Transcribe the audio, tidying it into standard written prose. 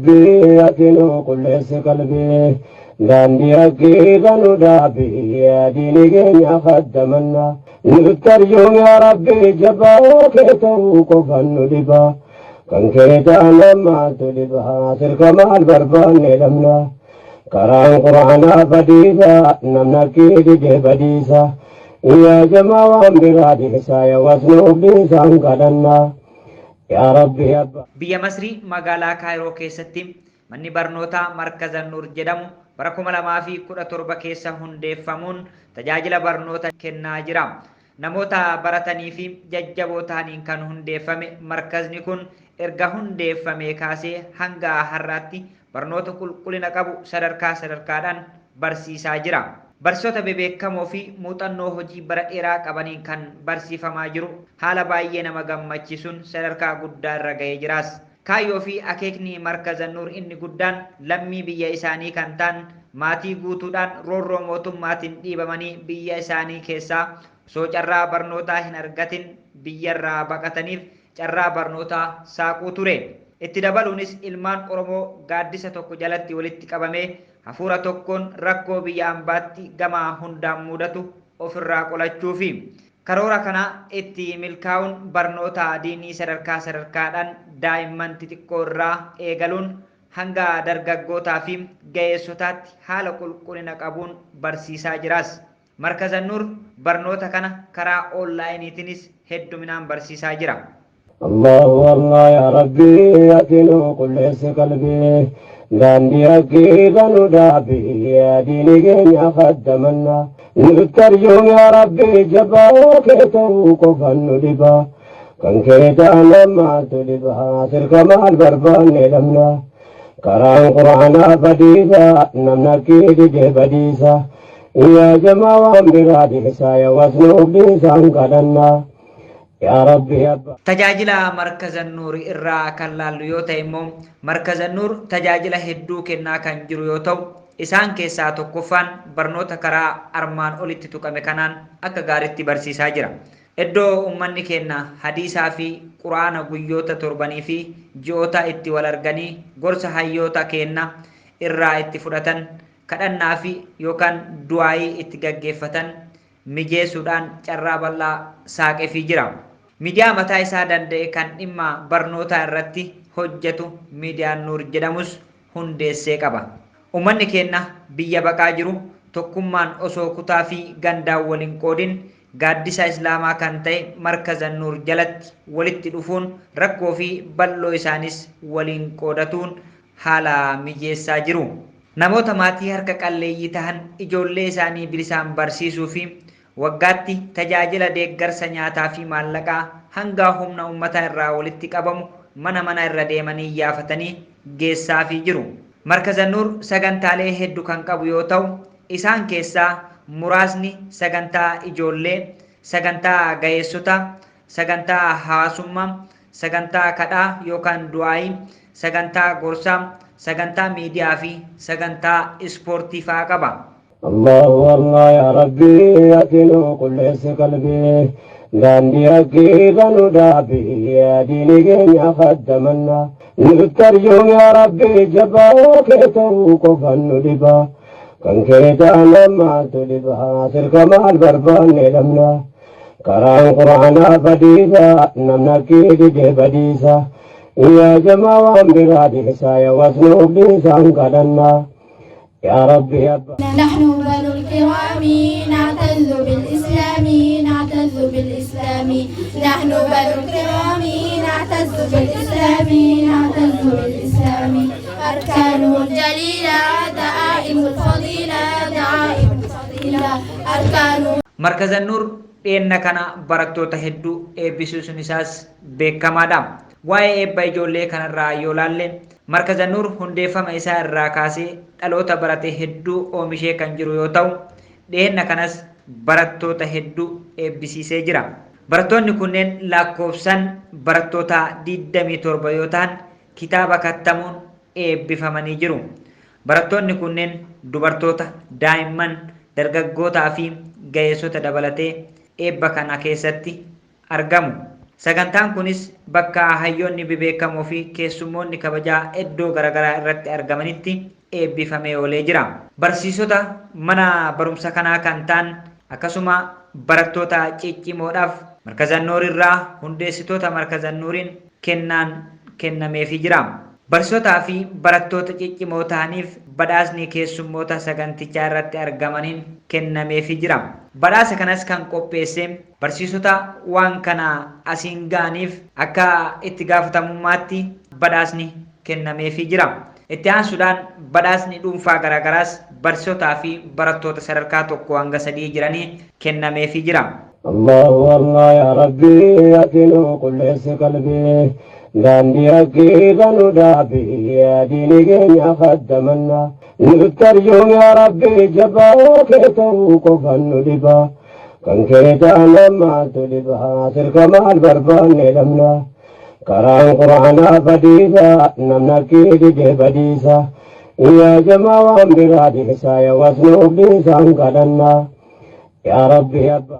ربي أتنو كل قلبي داندي أكيد ندابي يا ديني يا خدمنا نترجم يا ربي جباك توقف الندبا كان كيدا لما تلبا تلك مع البربان لمنا كران قرآن فديسا نمنا كيد جبديسا يا جماعة برادي سايا واسنو بيسان كدنا يا ربي أبا biyya Masrii magaalaa Kaayiroo keessatti manni barnootaa Markaza Nuur jedhamu bara 2017 keessa hundeeffamuun tajaajila barnoota kennaa jira. Namoota baratanii fi jajjaboo ta'aniin kan hundeeffame markazni kun erga hundeeffamee kaasee hanga har'aatti barnoota qulqullina qabu sadarkaadhaan barsiisaa jira. Barsiisota bebeekamoo fi muuxannoo hojii bara dheeraa qabaniin kan barsiifamaa jiru haala baay'ee nama gammachiisuun sadarkaa guddaa irra ga'ee jiraas. Kaayyoo fi akeekni Markaza Nuur inni guddaan lammii biyya isaanii kan ta'an maatii guutuudhaan roorroo mootummaatiin dhiibamanii biyya isaanii keessaa osoo carraa barnootaa hin argatin biyyarraa baqataniif carraa barnootaa saaquu ture. Itti dabaluunis ilmaan Oromoo gaaddisa tokko jalatti walitti qabamee hafuura tokkoon rakkoo biyya ambaatti gama hundaan mudatu ofirraa qolachuufi. Karoora kana itti milkaa'uun barnoota diinii sadarkaadhaan daa'imman xixiqqoo irraa eegaluun hanga dargaggootaa fi ga'eessotaatti haala qulqullina qabuun barsiisaa jiraas. Markaza Nuur barnoota kana karaa onlaayiniitiinis hedduminaan barsiisaa jira. الله والله يا ربي أتنو كل قلبي داندي أكيد ندابي يا ديني يا خدمنا نترجم يا ربي جباك توقف الندبا كان كيدا لما تلبا تلك مع البربان لمنا كران قرآن فديسا نمنا كيد جبديسا يا جماعة برادي سايا واسنو بيسان كدنا يا ربي أبا Tajaajila Markaza Nuur irraa kan laallu yoo ta'e immoo Markaza Nuur tajaajila hedduu kennaa kan jiru yoo ta'u isaan keessaa tokkoffaan barnoota karaa armaan olitti tuqame kanaan akka gaariitti barsiisaa jira. Iddoo uummanni keenya hadiisaa fi quraana guyyoota torbanii fi ji'oota itti wal arganii gorsa hayyoota keenya irraa itti fudhatan kadhannaa fi yookaan du'aayii itti gaggeeffatan mijeessuudhaan carraa bal'aa saaqeefii jira. Miidiyaa mataa isaa danda'e kan dhimma barnootaa irratti hojjetu miidiyaan Nuur jedhamus hundeessee qaba. Uummanni keenya biyya baqaa jiru tokkummaan osoo kutaa fi gandaan waliin qoodin gaaddisa Islaamaa kan ta'e Markaza Nuur jalatti walitti dhufuun rakkoo fi bal'oo isaanis waliin qoodatuun haala mijeessaa jiru. Namoota maatii harka qalleeyyii tahan ijoollee isaanii bilisaan barsiisuu fi waggaatti tajaajila deeggarsa nyaataa fi maallaqaa hanga humna uummataa irraa walitti qabamu mana irra deemanii yaafatanii geessaafii jiru. Markaza Nuur sagantaalee hedduu kan qabu yoo ta'u isaan keessaa muraasni sagantaa ijoollee, sagantaa ga'eessotaa, sagantaa hawaasummaa, sagantaa kadhaa yookaan du'aayii, sagantaa gorsaa, sagantaa miidiyaa fi sagantaa ispoortii fa'aa qaba. الله والله يا ربي أتنو كل قلبي داندي أكيد ندابي يا ديني يا خدمنا نترجم يا ربي جباك توقف الندبا كان كيدا لما تلبا تلك مع البربان لمنا كران قرآن فديسا نمنا كيد جبديسا يا جماعة برادي سايا واسنو بيسان كدنا يا ربي أبا نحن بنو الكرام نعتز بالإسلام نعتز بالإسلام نحن بنو الكرام نعتز بالإسلام نعتز بالإسلام أركانه الجليلة دعائم الفضيلة دعائم الفضيلة أركانه Markaza Nuur dheenna kana barattoota hedduu eebbisiisuun isaas beekamaadha. Waa'ee eebba ijoollee kanarraa yoo laalle Markaza Nuur hundeeffama isaa irraa kaasee dhaloota barate hedduu oomishee kan jiru yoo ta'u dheenna kanas barattoota hedduu eebbisiisee jira. Barattoonni kunneen lakkoofsan barattoota 27 yoo ta'an kitaaba kattamuun eebbifamanii jiru. Barattoonni kunneen dubartoota, daa'imman, dargaggootaa fi ga'eessota dabalatee eebba kana keessatti argamu. Sagantaan kunis bakka hayyoonni bebeekamoo fi keessummoonni kabajaa iddoo garaagaraa irratti argamanitti eebbifamee oolee jira. Barsiisota mana barumsa kanaa kan ta'an akkasuma barattoota ciccimoodhaaf markaza Nuur irraa hundeessitoota markaza Nuuriin kennaan kennameefii jira. Barsiisotaa fi barattoota ciccimoo ta'aniif badhaasni keessummoota sagantichaa irratti argamaniin kennameefii jira. Badhaasa kanas kan qopheesse barsiisota waan kana asiin ga'aniif akka itti gaafatamummaatti badhaasni kennameefii jira. Itti aansuudhaan badhaasni dhuunfaa garaagaraas barsiisotaa fi barattoota sadarkaa 1-3 jiranii kennameefii jira. Allahu Allah ya Rabbi atinu qulleessi qalbii daandii haqqii kanu dhaabii diini keenya khaddamanna nuttarjuun ya Rabbi jabaa kee ta'uu qofan nu dhiba kan kee ta'an ammaatu dhiba sirka maal barbaanne dhabna karaan quraanaa badiisa namna kee dide badiisa yaa jamaa waan biraa dhiisa yaa wasnuuf dhiisaan kadhanna ya Rabbi abba